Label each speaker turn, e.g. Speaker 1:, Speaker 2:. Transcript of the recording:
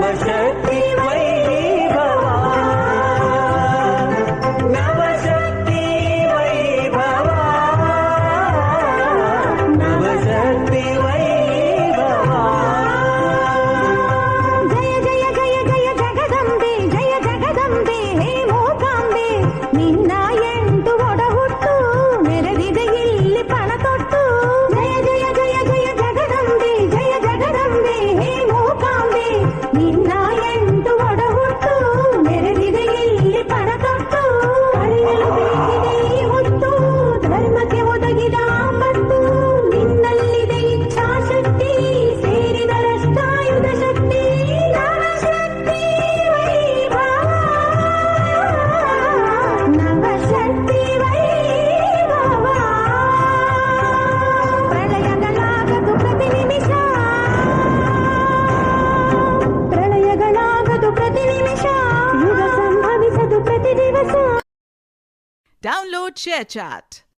Speaker 1: ನವಶಕ್ತಿ ವೈಭವ ನವಶಕ್ತಿ ವೈಭವ ನವಶಕ್ತಿ ವೈಭವ
Speaker 2: ಜಯ ಜಯ ಜಯ ಜಯ ಜಗದಂಬೆ ಜಯ ಜಗದಂಬೆ ಹೇ ಮೂಕಾಂಬೆ ನಿನ್ನ ಎಂಟು ಒಡಹುಟ್ಟು ಮೆರೆದಿದೆ ಇಲ್ಲಿ ಪಣ ತೊಟ್ಟು ಜಯ ಜಯ ಜಯ ಜಯ ಜಗದಂಬೆ ಜಯ ಜಗದಂಬೆ ಹೇ ಮೂಕಾಂಬೆ ನಿನ್ನ ಎಂಟು ಒಡಹುಟ್ಟು ಮೆರೆದಿದೆ ಇಲ್ಲಿ ಪಣ ತೊಟ್ಟು ಅಳಿಯಲು ಬೇಕಿದೆ ಈ ಹೊತ್ತು ಧರ್ಮಕ್ಕೆ ಒದಗಿದ ಆಪತ್ತು ನಿನ್ನಲ್ಲಿದೆ ಇಚ್ಛಾಶಕ್ತಿ ಸೇರಿದರಷ್ಟಾಯುಧ ಶಕ್ತಿ ನವಶಕ್ತಿ ವೈಭವ ನವಶಕ್ತಿ ವೈಭವ ಪ್ರಳಯಗಳಾಗದು ಪ್ರತಿ ನಿಮಿಷ ಪ್ರಳಯಗಳಾಗದು ಪ್ರತಿ ನಿಮಿಷ ಯುಗ ಸಂಭವಿಸದು ಪ್ರತಿ ದಿವಸ
Speaker 3: Download ShareChat.